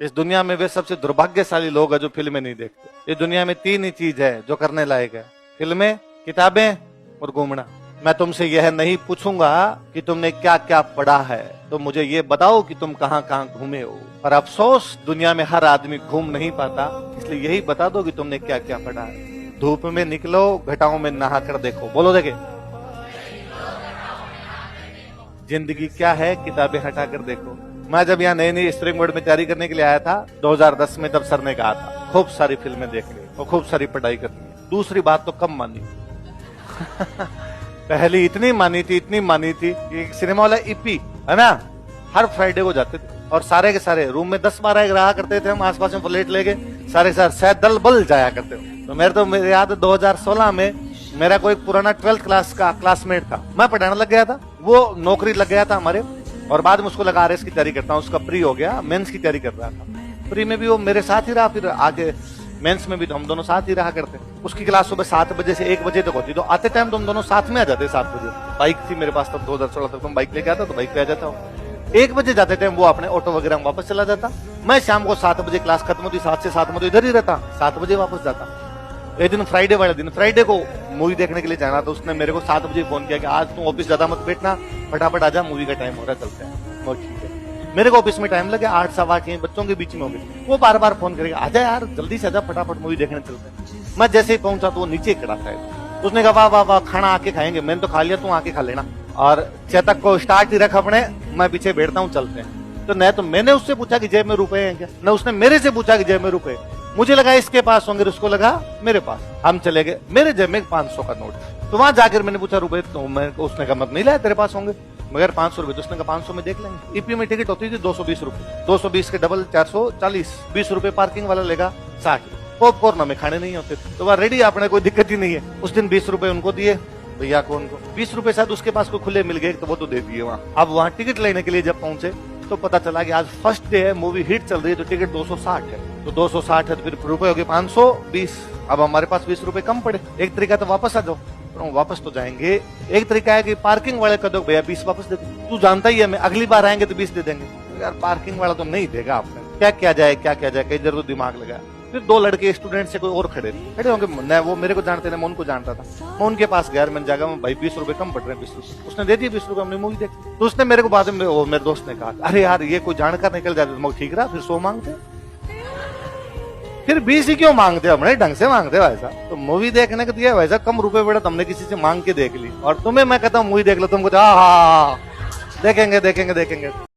इस दुनिया में वे सबसे दुर्भाग्यशाली लोग हैं जो फिल्में नहीं देखते। इस दुनिया में तीन ही चीज है जो करने लायक है, फिल्में, किताबें और घूमना। मैं तुमसे यह नहीं पूछूंगा कि तुमने क्या क्या पढ़ा है, तो मुझे ये बताओ कि तुम कहाँ कहाँ घूमे हो। पर अफसोस दुनिया में हर आदमी घूम नहीं पाता, इसलिए यही बता दो कि तुमने क्या क्या पढ़ा है। धूप में निकलो, घटाओं में नहा कर देखो। बोलो देखे, जिंदगी क्या है, किताबें हटा कर देखो। मैं जब यहाँ नई नई स्प्रिंग बोर्ड में तैयारी करने के लिए आया था 2010 में, तब सर ने कहा था खूब सारी फिल्में देख ली और खूब सारी पढ़ाई करनी है। दूसरी बात तो कम मानी पहली इतनी मानी थी कि सिनेमा वाला ईपी है ना, हर फ्राइडे को जाते थे और सारे के सारे रूम में 10-12 रहा करते थे। हम आसपास में प्लेट लेके सारे शायद दल बल जाया करते थे। तो मेरे याद है 2016 में मेरा कोई पुराना 12th क्लास का क्लासमेट था, मैं पढ़ाने लग गया था, वो नौकरी लग गया था हमारे, और बाद में उसको लगा आरएस की तैयारी करता हूँ, उसका प्री हो गया, मेंस की तैयारी कर रहा था। प्री में भी वो मेरे साथ ही रहा, फिर आगे मेंस में भी तो हम दोनों साथ ही रहा करते। उसकी क्लास सुबह 7 बजे से 1 बजे तक होती, तो आते टाइम तो हम दोनों साथ में आ जाते 7 बजे। बाइक थी मेरे पास तब, 2016 तक तुम बाइक लेके आता तो बाइक पे आ जाता हूँ। 1 बजे जाते टाइम वो अपने ऑटो वगैरह में वापस चला जाता। मैं शाम को 7 बजे क्लास खत्म होती, 7 से 7 में तो इधर ही रहता, 7 बजे वापस जाता। एक दिन फ्राइडे वाले दिन, फ्राइडे को मूवी देखने के लिए जाना, तो उसने मेरे को 7 बजे फोन किया कि आज तुम ऑफिस ज्यादा मत बैठना, फटाफट आजा, मूवी का टाइम हो रहा है, चलते हैं। और ठीक है, मेरे को ऑफिस में टाइम लगे 8 सवा 8 बच्चों के बीच में हो गए। वो बार बार फोन करेगा, आजा यार जल्दी से आजा, फटाफट मूवी देखने चलते हैं। मैं जैसे ही पहुंचा तो वो नीचे खड़ा था, उसने कहा वाह वाह वाह, खाना आके खाएंगे, मैंने तो खा लिया, तू आके खा लेना। और चेतक को स्टार्ट ही रख अपने, मैं पीछे बैठता हूँ, चलते हैं। तो न तो मैंने उससे पूछा कि जेब में रुपए हैं क्या, न उसने मेरे से पूछा कि जेब में रुपए। मुझे लगा इसके पास होंगे, उसको लगा मेरे पास। हम चले गए, मेरे जेब में 500 का नोट। तो वहां जाकर मैंने पूछा रुपए, तो उसने कहा मत नहीं लाया, तेरे पास होंगे मगर 500 रुपए। तो उसने कहा 500 में देख लेंगे। ईपी में टिकट होती थी 220 रुपए, 220 के डबल 440, 20 रुपए पार्किंग वाला लेगा, 60। पॉपकॉर्न हमें खाने नहीं होते थे, तो वह रेडी, आपने कोई दिक्कत ही नहीं है। उस दिन 20 रुपए उनको दिए, भैया को उनको 20 रुपए शायद उसके पास कोई खुले मिल गए, तो वो तो दे दिए वहाँ। अब वहाँ टिकट लेने के लिए जब पहुंचे तो पता चला कि आज फर्स्ट डे है, मूवी हिट चल रही है, तो टिकट 260 है। तो 260 है तो फिर रुपए हो गए 520। अब हमारे पास 20 रुपए कम पड़े। एक तरीका तो वापस आ जाओ, तो वापस तो जाएंगे। एक तरीका है कि पार्किंग वाले का दो, भैया 20 वापस दे दो, तू जानता ही है मैं अगली बार आएंगे तो 20 दे देंगे। तो यार पार्किंग वाला तो नहीं देगा, आपने क्या किया जाए, क्या किया जाए, कई देर तो दिमाग लगाया। फिर 2 लड़के स्टूडेंट से कोई और खड़े होंगे, न वो मेरे को जानते, मैं उनको जानता था। मैं उनके पास गया, मैंने जागा, भाई 20 रुपए कम पड़ रहे हैं, 20 रुपए। उसने दे दिए 20 रुपए, हमने मूवी देखी। तो उसने मेरे को बाद में, वो मेरे दोस्त ने कहा अरे यार ये कोई जानकर निकल जाते तो ठीक रहा, फिर 100 मांगते, फिर 20 ही क्यों मांगते, हमने ढंग से मांगते वैसा। तो मूवी देखने को दिया वैसा, कम रुपए पड़ा, तुमने किसी से मांग के देख ली। और तुम्हें मैं कहता हूँ मूवी देख लो, तुमको देखेंगे।